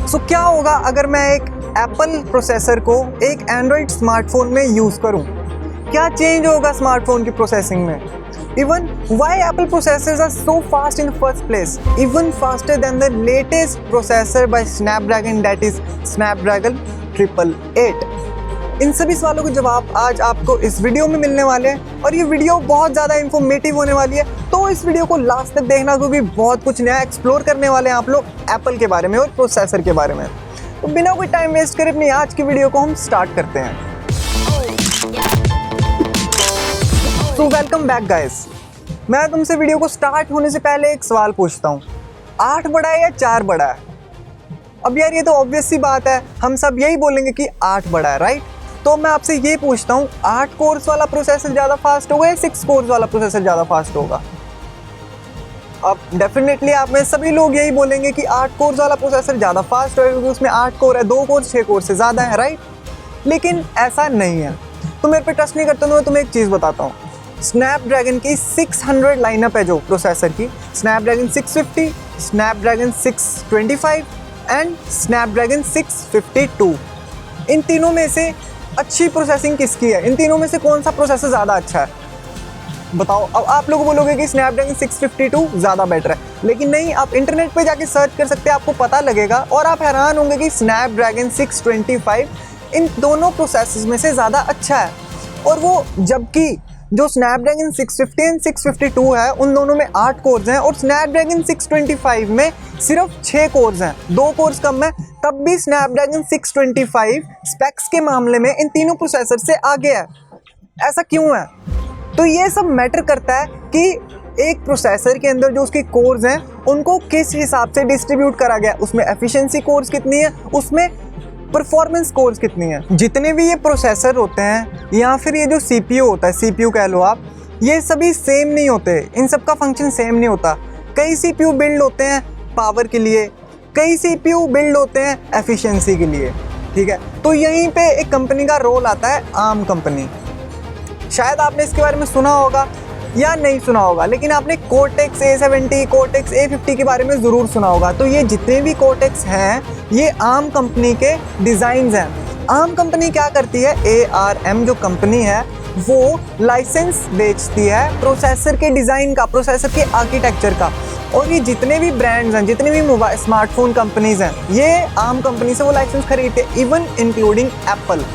सो क्या होगा अगर मैं एक एप्पल प्रोसेसर को एक एंड्रॉयड स्मार्टफोन में यूज़ करूं? क्या चेंज होगा स्मार्टफोन की प्रोसेसिंग में? Even why Apple processors are so fast in the first place, even faster than the latest processor by Snapdragon, that is Snapdragon 888. इन सभी सवालों के जवाब आज आपको इस वीडियो में मिलने वाले हैं और ये वीडियो बहुत ज़्यादा इंफॉर्मेटिव होने वाली है, तो इस वीडियो को लास्ट तक देखना क्योंकि बहुत कुछ नया एक्सप्लोर करने वाले हैं आप लोग एप्पल के बारे में और प्रोसेसर के बारे में। तो बिना कोई टाइम वेस्ट करे अपनी आज की वीडियो को हम स्टार्ट करते हैं। तो वेलकम बैक गाइस। मैं तुमसे वीडियो को स्टार्ट होने से पहले एक सवाल पूछता हूँ, 8 बड़ा है या 4 बड़ा है? अब यार ये तो ऑब्वियस सी बात है, हम सब यही बोलेंगे कि 8 बड़ा है, राइट? तो मैं आपसे ये पूछता हूँ, 8 कोर्स वाला प्रोसेसर ज़्यादा फास्ट होगा या 6 कोर्स वाला प्रोसेसर ज़्यादा फास्ट होगा? अब डेफिनेटली आप में सभी लोग यही बोलेंगे कि 8 कोर्स वाला प्रोसेसर ज़्यादा फास्ट होगा क्योंकि उसमें 8 कोर है, 2 कोर 6 कोर से ज़्यादा है, राइट? लेकिन ऐसा नहीं है। तो मेरे पे ट्रस्ट नहीं करते तो मैं तुम्हें एक चीज़ बताता हूँ। स्नैपड्रैगन की 600 लाइनअप है जो प्रोसेसर की, स्नैपड्रैगन 650, स्नैपड्रैगन 625 एंड स्नैपड्रैगन 652। इन तीनों में से अच्छी प्रोसेसिंग किसकी है? इन तीनों में से कौन सा प्रोसेसर ज़्यादा अच्छा है? बताओ। अब आप लोग बोलोगे कि स्नैपड्रैगन 652 ज़्यादा बेटर है, लेकिन नहीं, आप इंटरनेट पे जाके सर्च कर सकते हैं, आपको पता लगेगा और आप हैरान होंगे कि स्नैपड्रैगन 625 इन दोनों प्रोसेसर्स में से ज़्यादा अच्छा है। और वो जबकि जो स्नैपड्रैगन 650 एंड 652 है उन दोनों में 8 कोर्स हैं और स्नैपड्रैगन 625 में सिर्फ 6 कोर्स हैं, 2 कोर्स कम है, तब भी स्नैपड्रैगन 625 स्पेक्स के मामले में इन तीनों प्रोसेसर से आगे है। ऐसा क्यों है? तो ये सब मैटर करता है कि एक प्रोसेसर के अंदर जो उसके कोर्स हैं उनको किस हिसाब से डिस्ट्रीब्यूट करा गया, उसमें एफिशिएंसी कोर्स कितनी है, उसमें परफॉर्मेंस कोर्स कितनी है। जितने भी ये प्रोसेसर होते हैं या फिर ये जो सीपीयू होता है, सीपीयू कह लो आप, ये सभी सेम नहीं होते, इन सब का फंक्शन सेम नहीं होता। कई सीपीयू बिल्ड होते हैं पावर के लिए, कई सीपीयू बिल्ड होते हैं एफिशिएंसी के लिए, ठीक है? तो यहीं पे एक कंपनी का रोल आता है, आर्म कंपनी। शायद आपने इसके बारे में सुना होगा या नहीं सुना होगा, लेकिन आपने कोर्टेक्स A70, कोर्टेक्स A50 के बारे में ज़रूर सुना होगा। तो ये जितने भी कोर्टेक्स हैं ये आर्म कंपनी के डिज़ाइंस हैं। आर्म कंपनी क्या करती है, ARM जो कंपनी है वो लाइसेंस बेचती है प्रोसेसर के डिज़ाइन का, प्रोसेसर के आर्किटेक्चर का। और ये जितने भी ब्रांड्स हैं, जितने भी मोबाइल स्मार्टफोन कंपनीज़ हैं, ये आर्म कंपनी से वो लाइसेंस खरीदते हैं, इवन इंक्लूडिंग एप्पल।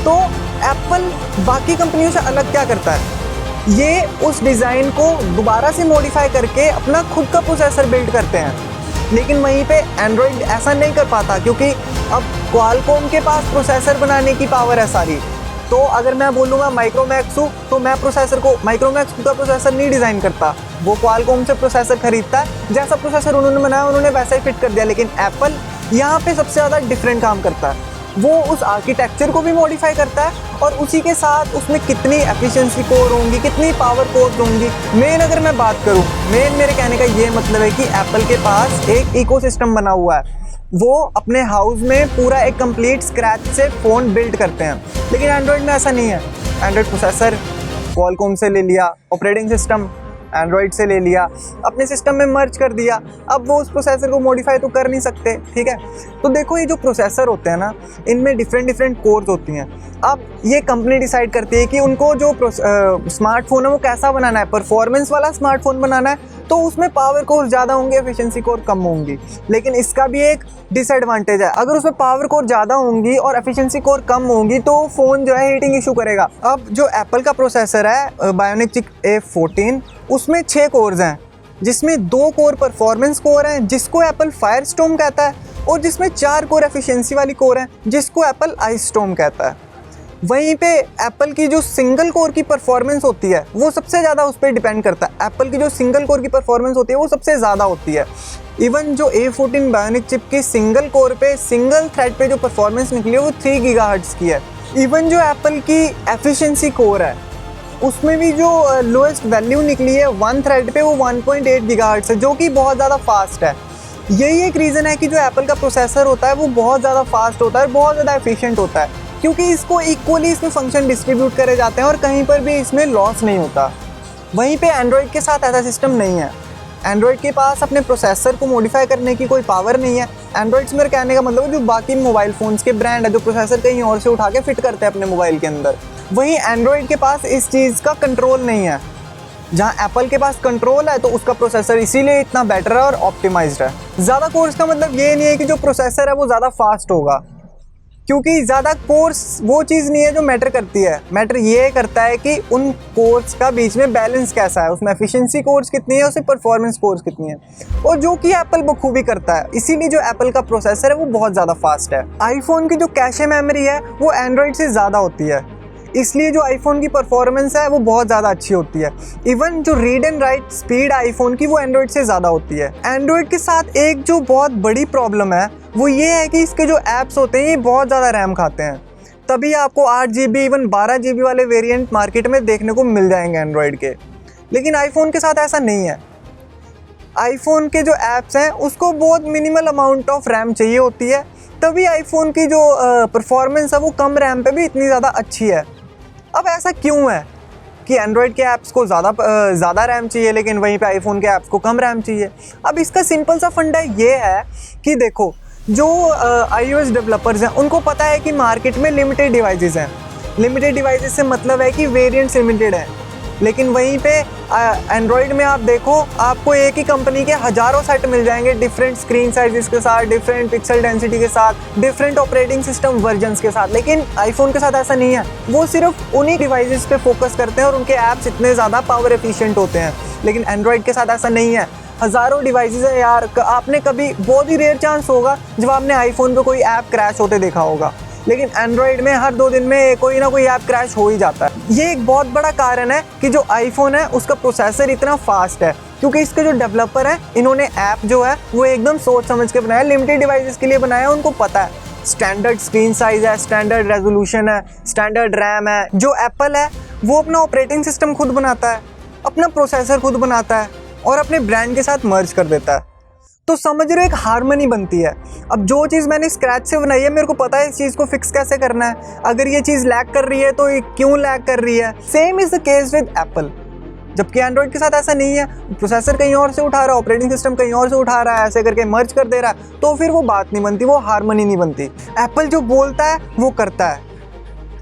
तो एप्पल बाकी कंपनियों से अलग क्या करता है, ये उस डिज़ाइन को दोबारा से मॉडिफाई करके अपना खुद का प्रोसेसर बिल्ड करते हैं। लेकिन वहीं पे एंड्रॉयड ऐसा नहीं कर पाता क्योंकि अब क्वालकॉम के पास प्रोसेसर बनाने की पावर है सारी। तो अगर मैं बोलूँगा माइक्रोमैक्स हूँ तो मैं प्रोसेसर को, माइक्रोमैक्स खुद का प्रोसेसर नहीं डिज़ाइन करता, वो क्वालकॉम से प्रोसेसर खरीदता है, जैसा प्रोसेसर उन्होंने बनाया उन्होंने वैसा ही फिट कर दिया। लेकिन एप्पल यहाँ पे सबसे ज़्यादा डिफरेंट काम करता है, वो उस आर्किटेक्चर को भी मॉडिफाई करता है और उसी के साथ उसमें कितनी एफिशिएंसी कोर होंगी, कितनी पावर कोर होंगी। मेन अगर मैं बात करूँ, मेन मेरे कहने का ये मतलब है कि एप्पल के पास एक इकोसिस्टम बना हुआ है, वो अपने हाउस में पूरा एक कंप्लीट स्क्रैच से फ़ोन बिल्ड करते हैं। लेकिन एंड्रॉयड में ऐसा नहीं है। एंड्रॉयड प्रोसेसर क्वालकॉम से ले लिया, ऑपरेटिंग सिस्टम एंड्रॉयड से ले लिया, अपने सिस्टम में मर्ज कर दिया, अब वो उस प्रोसेसर को मॉडिफाई तो कर नहीं सकते, ठीक है? तो देखो ये जो प्रोसेसर होते हैं ना, इनमें डिफरेंट कोर्स होती हैं। अब ये कंपनी डिसाइड करती है कि उनको जो स्मार्टफोन है वो कैसा बनाना है, परफॉर्मेंस वाला स्मार्टफोन बनाना है तो उसमें पावर कोर ज़्यादा होंगे, एफिशिएंसी कोर कम होंगी। लेकिन इसका भी एक डिसएडवांटेज है, अगर उसमें पावर कोर ज़्यादा होंगी और एफिशिएंसी कोर कम होंगी तो फ़ोन जो है हीटिंग इशू करेगा। अब जो एप्पल का प्रोसेसर है बायोनिक चिप A14, उसमें 6 कोर्स हैं, जिसमें 2 कोर परफॉर्मेंस कोर हैं जिसको एप्पल फायरस्टॉर्म कहता है और जिसमें 4 कोर एफिशिएंसी वाली कोर हैं जिसको एप्पल आइसस्टॉर्म कहता है। वहीं पे एप्पल की जो सिंगल कोर की परफॉर्मेंस होती है वो सबसे ज़्यादा उस पर डिपेंड करता है। एप्पल की जो सिंगल कोर की परफॉर्मेंस होती है वो सबसे ज़्यादा होती है। इवन जो A14 बायोनिक चिप की सिंगल कोर पे, सिंगल थ्रेड पे जो परफॉर्मेंस निकली है वो 3 गीगाहर्ट्ज़ की है। इवन जो एप्पल की एफिशिएंसी कोर है उसमें भी जो लोएस्ट वैल्यू निकली है 1 थ्रेड पे वो 1.8 गीगाहर्ट्ज़ है, जो कि बहुत ज़्यादा फास्ट है। यही एक रीज़न है कि जो एप्पल का प्रोसेसर होता है वो बहुत ज़्यादा फास्ट होता है, बहुत ज़्यादा एफिशिएंट होता है, क्योंकि इसको इक्वली इसमें फंक्शन डिस्ट्रीब्यूट करे जाते हैं और कहीं पर भी इसमें लॉस नहीं होता। वहीं पे एंड्रॉयड के साथ ऐसा सिस्टम नहीं है। एंड्रॉयड के पास अपने प्रोसेसर को मॉडिफाई करने की कोई पावर नहीं है। एंड्रॉयड से मेरे कहने का मतलब है जो बाकी मोबाइल फ़ोन्स के ब्रांड है जो प्रोसेसर कहीं और से उठा के फिट करते हैं अपने मोबाइल के अंदर, वहीं एंड्रॉयड के पास इस चीज़ का कंट्रोल नहीं है। जहाँ एप्पल के पास कंट्रोल है तो उसका प्रोसेसर इसीलिए इतना बेटर है और ऑप्टिमाइज्ड है। ज़्यादा कोर्स का मतलब ये नहीं है कि जो प्रोसेसर है वो ज़्यादा फास्ट होगा, क्योंकि ज़्यादा कोर्स वो चीज़ नहीं है जो मैटर करती है। मैटर ये करता है कि उन कोर्स का बीच में बैलेंस कैसा है, उसमें एफिशिएंसी कोर्स कितनी है, उसमें परफॉर्मेंस कोर्स कितनी है, और जो कि एप्पल बखूबी करता है। इसीलिए जो एप्पल का प्रोसेसर है वो बहुत ज़्यादा फास्ट है। आईफोन की जो कैशे मेमोरी है वो एंड्रॉयड से ज़्यादा होती है, इसलिए जो आईफोन की परफॉर्मेंस है वो बहुत ज़्यादा अच्छी होती है। इवन जो read and right speed iPhone की वो एंड्रॉयड से ज़्यादा होती है। एंड्रॉयड के साथ एक जो बहुत बड़ी प्रॉब्लम है वो ये है कि इसके जो ऐप्स होते हैं ये बहुत ज़्यादा रैम खाते हैं, तभी आपको 8 GB इवन 12 GB वाले वेरिएंट मार्केट में देखने को मिल जाएंगे एंड्रॉयड के। लेकिन आईफोन के साथ ऐसा नहीं है। आईफोन के जो ऐप्स हैं उसको बहुत मिनिमल अमाउंट ऑफ रैम चाहिए होती है, तभी आईफोन की जो परफॉर्मेंस है वो कम रैम पे भी इतनी ज़्यादा अच्छी है। अब ऐसा क्यों है कि एंड्रॉयड के ऐप्स को ज़्यादा रैम चाहिए लेकिन वहीं पे आईफोन के ऐप्स को कम रैम चाहिए? अब इसका सिंपल सा फंडा ये है कि देखो, जो iOS डेवलपर्स हैं उनको पता है कि मार्केट में लिमिटेड डिवाइसेस हैं। लिमिटेड डिवाइसेस से मतलब है कि वेरिएंट्स लिमिटेड हैं, लेकिन वहीं पे एंड्रॉयड में आप देखो आपको एक ही कंपनी के हज़ारों सेट मिल जाएंगे, डिफरेंट स्क्रीन साइज़ के साथ, डिफरेंट पिक्सल डेंसिटी के साथ, डिफरेंट ऑपरेटिंग सिस्टम वर्जन्स के साथ। लेकिन आईफोन के साथ ऐसा नहीं है, वो सिर्फ उन्हीं डिवाइसेस पे फोकस करते हैं और उनके ऐप्स इतने ज़्यादा पावर एफिशिएंट होते हैं। लेकिन एंड्रॉयड के साथ ऐसा नहीं है। हज़ारों डिवाइसेस है यार, आपने कभी, बहुत ही रेयर चांस होगा जब आपने आईफोन पे कोई ऐप क्रैश होते देखा होगा, लेकिन एंड्रॉयड में हर 2 दिन में कोई ना कोई ऐप क्रैश हो ही जाता है। ये एक बहुत बड़ा कारण है कि जो आईफोन है उसका प्रोसेसर इतना फास्ट है, क्योंकि इसके जो डेवलपर हैं इन्होंने ऐप जो है वो एकदम सोच समझ के बनाया, लिमिटेड डिवाइसेस के लिए बनाया है। उनको पता है स्टैंडर्ड स्क्रीन साइज है, स्टैंडर्ड रेजोल्यूशन है, स्टैंडर्ड रैम है। जो एप्पल है वो अपना ऑपरेटिंग सिस्टम खुद बनाता है, अपना प्रोसेसर खुद बनाता है और अपने ब्रांड के साथ मर्ज कर देता है। तो समझ रहे हो, एक हार्मनी बनती है। अब जो चीज़ मैंने स्क्रैच से बनाई है मेरे को पता है इस चीज़ को फिक्स कैसे करना है। अगर ये चीज़ लैग कर रही है तो ये क्यों लैग कर रही है। Same is the case with Apple, जबकि एंड्रॉयड के साथ ऐसा नहीं है। प्रोसेसर कहीं और से उठा रहा है, ऑपरेटिंग सिस्टम कहीं और से उठा रहा है, ऐसे करके मर्ज कर दे रहा है, तो फिर वो बात नहीं बनती, वो हार्मनी नहीं बनती। एप्पल जो बोलता है वो करता है।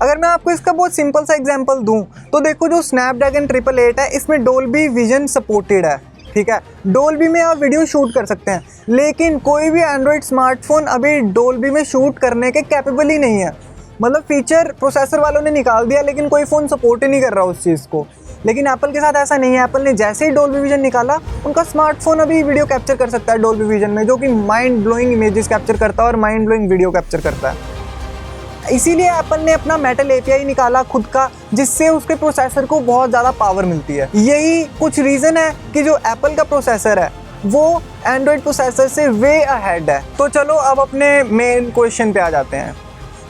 अगर मैं आपको इसका बहुत सिंपल सा एग्जांपल दूं तो देखो, जो स्नैपड्रैगन 888 है इसमें डोल्बी विजन सपोर्टेड है, ठीक है। डोल्बी में आप वीडियो शूट कर सकते हैं, लेकिन कोई भी एंड्रॉयड स्मार्टफोन अभी डोल्बी में शूट करने के कैपेबल ही नहीं है। मतलब फीचर प्रोसेसर वालों ने निकाल दिया लेकिन कोई फ़ोन सपोर्ट ही नहीं कर रहा उस चीज़ को। लेकिन एप्पल के साथ ऐसा नहीं है। एप्पल ने जैसे ही डोल्बी विजन निकाला, उनका स्मार्टफोन अभी वीडियो कैप्चर कर सकता है डोल्बी विजन में, जो कि माइंड ब्लोइंग इमेजेस कैप्चर करता है और माइंड ब्लोइंग वीडियो कैप्चर करता है। इसीलिए एप्पल ने अपना मेटल एपीआई निकाला खुद का, जिससे उसके प्रोसेसर को बहुत ज़्यादा पावर मिलती है। यही कुछ रीज़न है कि जो एप्पल का प्रोसेसर है वो एंड्रॉयड प्रोसेसर से वे अहेड है। तो चलो अब अपने मेन क्वेश्चन पे आ जाते हैं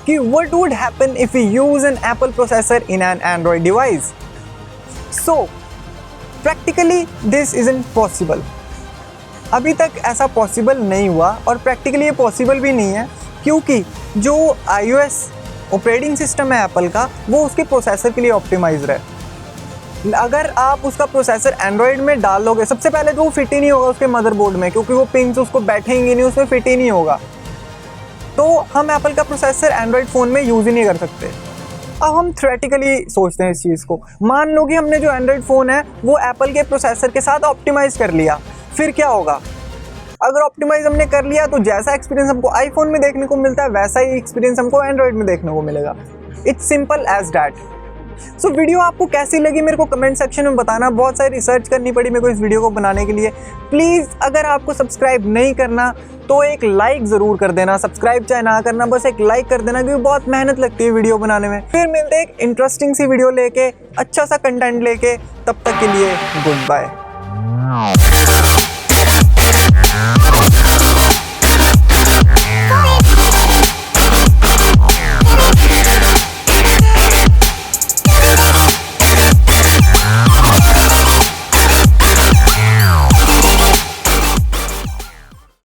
कि what would happen if you use an apple processor in an Android device. So practically this isn't possible. अभी तक ऐसा पॉसिबल नहीं हुआ और प्रैक्टिकली ये पॉसिबल भी नहीं है, क्योंकि जो iOS ऑपरेटिंग सिस्टम है एप्पल का वो उसके प्रोसेसर के लिए ऑप्टिमाइज्ड है। अगर आप उसका प्रोसेसर एंड्रॉयड में डाल लोगे, सबसे पहले तो वो फिट ही नहीं होगा उसके मदरबोर्ड में, क्योंकि वो पिंस उसको बैठेंगी नहीं, उसमें फिट ही नहीं होगा। तो हम एप्पल का प्रोसेसर एंड्रॉयड फ़ोन में यूज़ ही नहीं कर सकते। अब हम थ्योरेटिकली सोचते हैं इस चीज़ को। मान लो कि हमने जो एंड्रॉयड फ़ोन है वो एप्पल के प्रोसेसर के साथ ऑप्टिमाइज़ कर लिया, फिर क्या होगा? अगर ऑप्टिमाइज हमने कर लिया तो जैसा एक्सपीरियंस हमको आईफोन में देखने को मिलता है वैसा ही एक्सपीरियंस हमको एंड्रॉयड में देखने को मिलेगा। It's simple as that. So video आपको कैसी लगी मेरे को कमेंट सेक्शन में बताना। बहुत सारी रिसर्च करनी पड़ी मेरे को इस वीडियो को बनाने के लिए। प्लीज़ अगर आपको सब्सक्राइब नहीं करना तो एक लाइक ज़रूर कर देना। सब्सक्राइब चाहे ना करना, बस एक लाइक कर देना, क्योंकि बहुत मेहनत लगती है वीडियो बनाने में। फिर मिलते हैं एक इंटरेस्टिंग सी वीडियो लेके, अच्छा सा कंटेंट लेके। तब तक के लिए गुड बाय।